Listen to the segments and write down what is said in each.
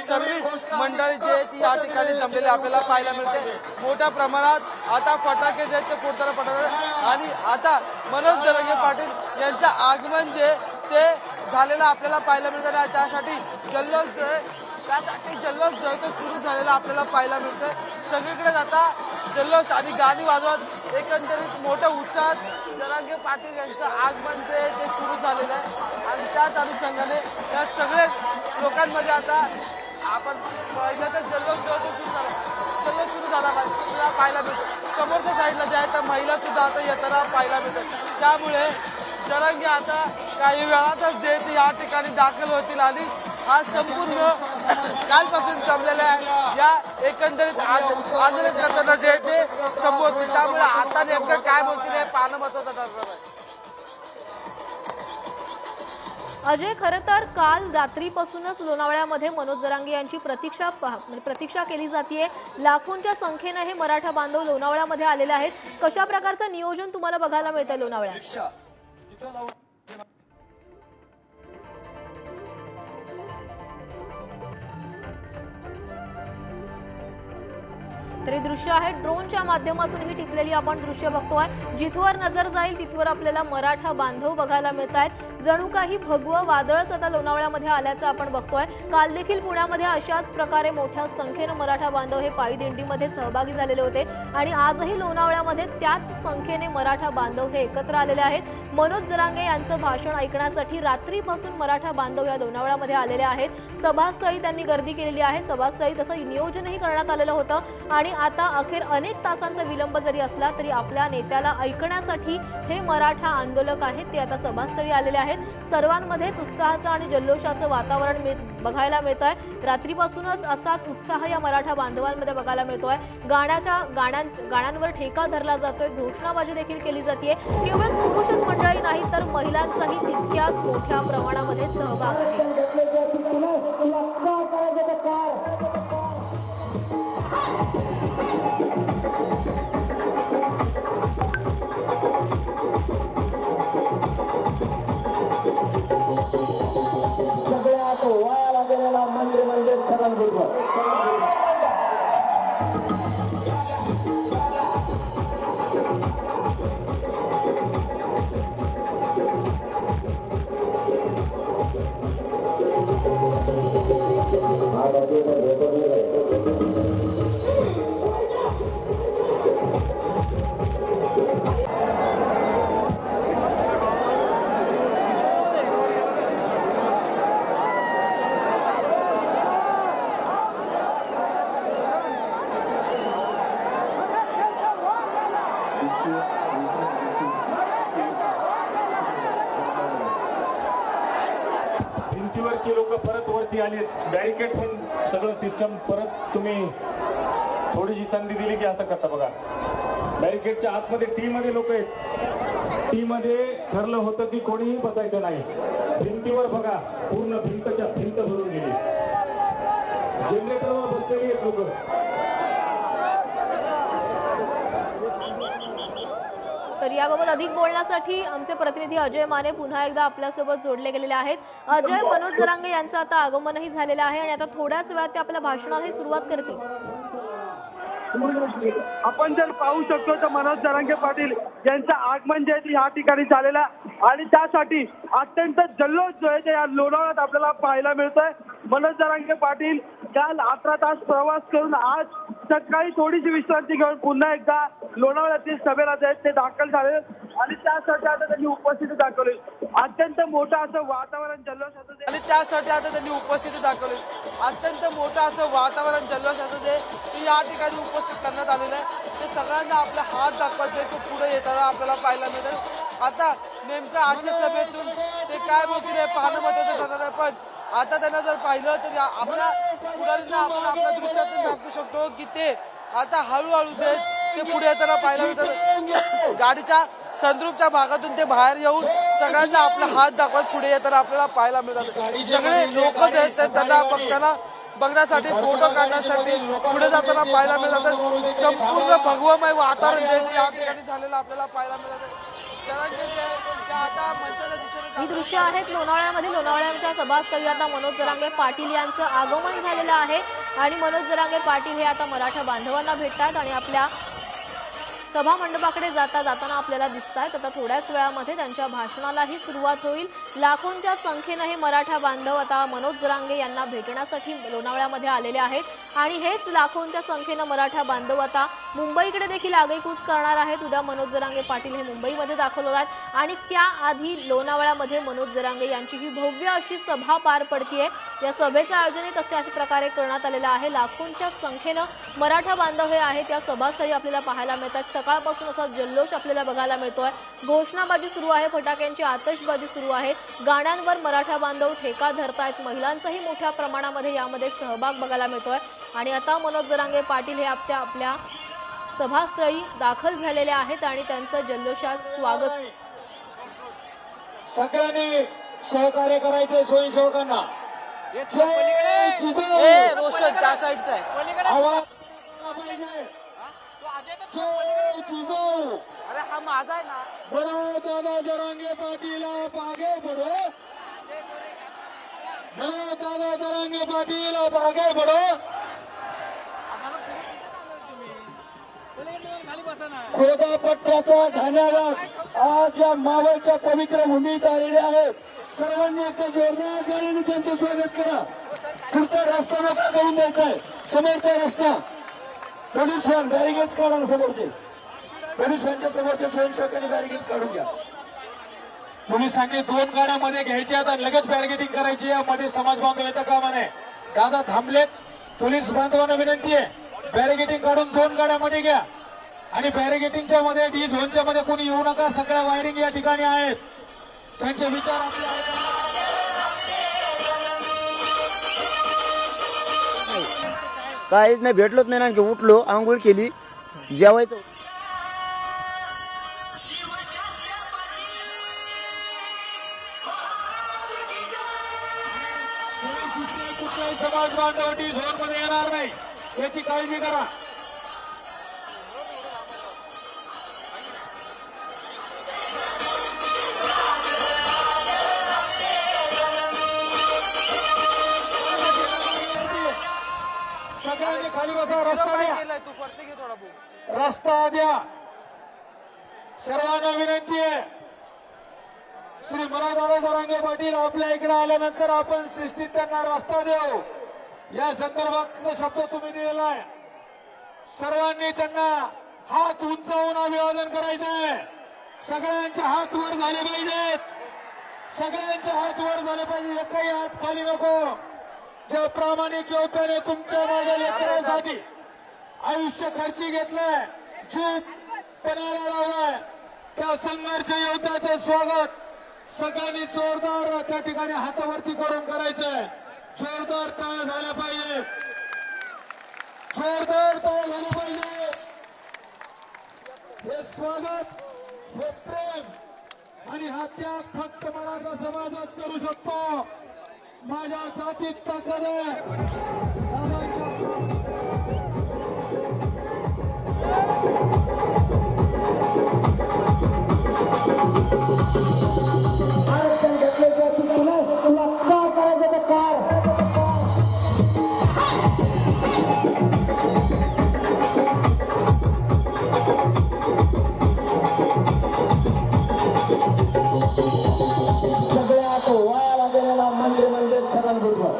Service मंडळी जी आहे ती या ठिकाणी जमलेली आपल्याला पाहायला मिळते। मोठ्या प्रमाणात आता फटाके जे ते फोडताना पडतात आणि आता मनोज जरांगे पाटील यांचं आगमन जे ते झालेलं आपल्याला पाहायला मिळतं आणि त्यासाठी जल्लोष जो आहे तो सुरू झालेला आपल्याला पाहायला मिळतोय। सगळीकडे आता जल्लोष आणि गाणी वाजवत एकंदरीत मोठ्या उत्साहात जरांगे पाटील यांचं आगमन जे ते सुरू झालेलं आहे आणि त्याच अनुषंगाने या सगळ्या लोकांमध्ये आता आपण पहिलं तर जल्लोष जो सुरू झाला पाहायला मिळतो। समोरच्या साईडला जे आहे तर महिला सुद्धा आता येताना पाहायला मिळतात। त्यामुळे जरांगे आता काही वेळातच जे ते या ठिकाणी दाखल होतील आणि हा संपूर्ण कालपासून जमलेला आहे या एकंदरीत आंदोलन करताना जे ते संबोधतील। त्यामुळे आता नेमकं काय बोलतील हे पाहणं महत्त्वाचं ठरणार आहे। अजय, खरं तर काल रात्रीपासूनच लोणावळ्यामध्ये मनोज जरांगे यांची प्रतीक्षा केली जाते। लाखोंच्या संख्येने हे मराठा बांधव लोणावळ्यामध्ये आलेले आहेत। कशा प्रकारचं नियोजन तुम्हाला बघायला मिळतं लोणावळ्यात? तरी दृश्य आहे ड्रोनच्या माध्यमातून ही टिपलेली आपण दृश्य बघतोय। जिथवर नजर जाईल तिथवर आपल्याला मराठा बांधव बघायला मिळत आहेत। जणू काही भगवं वादळच आता लोणावळ्यामध्ये आल्याचं आपण बघतोय। काल देखील पुण्यामध्ये अशाच प्रकारे मोठ्या संख्येने मराठा बांधव हे पायी दिंडीमध्ये सहभागी झालेले होते आणि आजही लोणावळ्यामध्ये त्याच संख्येने मराठा बांधव हे एकत्र आलेले आहेत। मनोज जरांगे यांचं भाषण ऐकण्यासाठी रात्रीपासून मराठा बांधव या लोणावळ्यामध्ये आलेले आहेत। सभास्थळी त्यांनी गर्दी केलेली आहे। सभास्थळी तसं नियोजनही करण्यात आलेलं होतं आणि आता अखेर अनेक तासांचा विलंब जरी असला तरी आपल्या नेत्याला ऐकण्यासाठी हे मराठा आंदोलक आहेत ते आता सभास्थळी आलेले आहेत। सर्वांमध्येच उत्साहाचं आणि जल्लोषाचं वातावरण बघायला मिळत आहे। रात्रीपासूनच असाच उत्साह या मराठा बांधवांमध्ये बघायला मिळतोय। गाण्यांवर ठेका धरला जातोय, घोषणाबाजी देखील केली जाते। केवळ पुरुषच मंडळी नाही तर महिलांचाही तितक्याच मोठ्या प्रमाणामध्ये सहभाग आहे। भिंतीवरची लोक परत वरती आली, बॅरिकेड पण सगळं सिस्टम परत तुम्ही थोडीशी संधी दिली की असं करता बघा। बॅरिकेडच्या आतमध्ये टी मध्ये लोक आहेत। टी मध्ये ठरलं होतं की कोणीही बसायचं नाही। भिंतीवर बघा पूर्ण भिंतच्या भिंत भरून गेली। जनरेटरवर बसलेली आहेत लोक। तर याबाबत अधिक बोलण्यासाठी आमचे प्रतिनिधी अजय माने पुन्हा एकदा आपल्यासोबत जोडले गेलेले आहेत। अजय, मनोज जरांगे यांचं आता आगमनही झालेलं आहे आणि आता थोड्याच वेळात ते आपल्या भाषणाला सुरुवात करतील। आपण जर पाहू शकतो तर मनोज जरांगे पाटील यांचं आगमन जे आहे या ठिकाणी झालेलं आणि त्यासाठी अत्यंत जल्लोष जो आहे या लोणावळ्यात आपल्याला पाहायला मिळतोय। मनोज जरांगे पाटील काल 18 तास प्रवास करून आज सकाळी थोडीशी विश्रांती घेऊन पुन्हा एकदा लोणावळ्यातील सभेला जे ते दाखल झाले आणि त्यासाठी आता त्यांनी उपस्थिती दाखवली। अत्यंत मोठं असं वातावरण जल्लोषाचं आणि त्यासाठी आता त्यांनी उपस्थिती दाखवली। अत्यंत मोठं असं वातावरण जल्लोषाचं जे या ठिकाणी उपस्थित करण्यात आलेलं आहे ते सगळ्यांना आपला हात दाखवायचे ते पुढे येताना आपल्याला पाहायला मिळेल। आता नेमकं आजच्या सभेतून ते काय बोलतील हे पाहणं महत्त्वाचं ठरणार आहे। पण आता त्यांना जर पाहिलं तर आपल्या पुढाऱ्यांना आपण आपल्या दृश्यातून दाखवू शकतो की ते आता हळूहळू जे ते पुढे येताना पाहायला मिळतं। गाडीच्या संद्रूपच्या भागातून ते बाहेर येऊन सगळ्यांना आपला हात दाखवत पुढे येताना आपल्याला पाहायला मिळतात। सगळे लोक जे आहेत त्यांना बघण्यासाठी फोटो काढण्यासाठी पुढे जाताना पाहायला मिळतात। संपूर्ण भगवमय वातावरण जे या ठिकाणी झालेलं आपल्याला पाहायला मिळतं। जरांगे जे आहे ते आता मंचाच्या दिशेने ही दृश्य आहेत लोणावळ्यामध्ये. लोणावळ्याच्या सभास्थळी आता मनोज जरांगे पाटील यांचं आगमन झालेलं आहे आणि मनोज जरांगे पाटील हे आता मराठा बांधवांना भेटतात आणि आपल्या सभा मंडपाकडे जाताना आपल्याला दिसत आहेत. आता थोड्याच वेळामध्ये त्यांच्या भाषणालाही सुरुवात होईल. लाखोंच्या संख्येनं हे मराठा बांधव आता मनोज जरांगे यांना भेटण्यासाठी लोणावळ्यामध्ये आलेले आहेत आणि हेच लाखोंच्या संख्येनं मराठा बांधव आता मुंबईकडे देखील आगेकूच करणार आहेत. उद्या मनोज जरांगे पाटील हे मुंबईमध्ये दाखल होत आहेत आणि त्याआधी लोणावळ्यामध्ये मनोज जरांगे यांची ही भव्य अशी सभा पार पडतीये. या सभेचं आयोजनही तशाच प्रकारे करण्यात आलेलं आहे. लाखोंच्या संख्येनं मराठा बांधव हे आहेत या सभास्थळी आपल्याला पाहायला मिळतात. सकाळपासून असा जल्लोष आपल्याला बघायला मिळतोय. घोषणाबाजी सुरू आहे, फटाक्यांची आतषबाजी सुरू आहे, गाण्यांवर मराठा बांधव ठेका धरतायत. महिलांचाही मोठ्या प्रमाणामध्ये यामध्ये सहभाग बघायला मिळतोय आणि आता मनोज जरांगे पाटील हे आपल्या सभास्थळी दाखल झालेले आहेत आणि त्यांचं जल्लोषात स्वागत. सगळ्यांनी सहकार्य करायचे स्वयंसेवकांना. ए रोशन त्या साईडचा आहे. आवाज पाहिजे. अरे हा माझा आहे ना. बड़ो दादा जरांगे पाटील आप आगे बढ़ो. बड़ो दादा जरांगे पाटील आप आगे बढ़ो. खोदा पट्ट्याचा ठाण्यावर आज या मावळच्या पवित्र भूमीत आलेले आहेत. सर्वांनी एका जोरदार गाण्याने त्यांचं स्वागत करा. पुढचा रस्ता मोकळा करून द्यायचा आहे. समोरचा रस्ता पोलीस व्हॅन बॅरिगेड्स काढा ना. समोरचे पोलीस व्हॅनच्या समोरच्या स्वयंसेवकांनी बॅरिगेड्स काढून घ्या. पोलिसांनी 2 गाड्यामध्ये घ्यायच्या आणि लगेच बॅरिगेडिंग करायची. यामध्ये समाज बांधव येता कामा नये. दादा थांबलेत. पोलीस बांधवांना विनंती आहे बॅरिगेडिंग काढून 2 गाड्यामध्ये घ्या आणि बॅरिगेडिंगच्या मध्ये डी झोनच्या मध्ये कोणी येऊ नका. सगळ्या वायरिंग या ठिकाणी आहेत. त्यांचे विचार आपले आहेत. काहीच नाही, भेटलोच नाही. आणखी उठलो, आंघोळ केली, जेवायचं. कुठलाही समाज बांधव डी झोन मध्ये येणार नाही याची काळजी करा. सगळ्यांनी खाली बसा. रस्ता द्या. केलाय तू फरते घे थोडा भाऊ. रस्ता द्या. सर्वांना विनंती आहे. श्री मनोजदादा जरांगे पाटील आपल्या इकडे आल्यानंतर आपण शिस्तीत त्यांना रस्ता देऊ या संदर्भातला शब्द तुम्ही दिलेला आहे. सर्वांनी त्यांना हात उंचावून अभिवादन करायचं आहे. सगळ्यांचे हात वर झाले पाहिजेत. सगळ्यांचे हात वर झाले पाहिजे. एकही हात खाली नको. जे प्रामाणिक योद्ध्याने तुमच्या माझ्या लेकरांसाठी आयुष्य खर्ची घेतलंय, जीव पणाला लावलाय, त्या संघर्ष योद्ध्याचं स्वागत सगळ्यांनी जोरदार त्या ठिकाणी हातावरती करून करायचंय. जोरदार टाळ्या झाल्या पाहिजे. जोरदार टाळ्या झाल्या पाहिजे. हे स्वागत, हे प्रेम आणि हा त्याग फक्त मराठा समाजच करू शकतो. माझ्या जातीत ताकद आहे. आरक्षण घेतल्याच्या तुला काय करायचं तर कार. सगळ्यात वायाला गेलेला मंत्री म्हणजे छगनभुजबळ.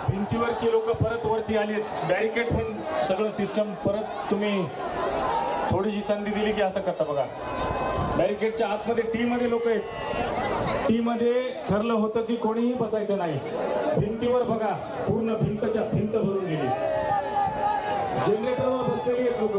भिंतीवरची लोक परत वरती आली. बॅरिकेड पण सगळं सिस्टम परत तुम्ही थोडीशी संधी दिली की असं करता बघा. बॅरिकेडच्या आतमध्ये टी मध्ये लोक आहेत. टी मध्ये ठरलं होतं की कोणीही बसायचं नाही. भिंतीवर बघा, पूर्ण भिंतच्या भिंत भरून गेली. जनरेटरवर बसलेली आहेत लोक.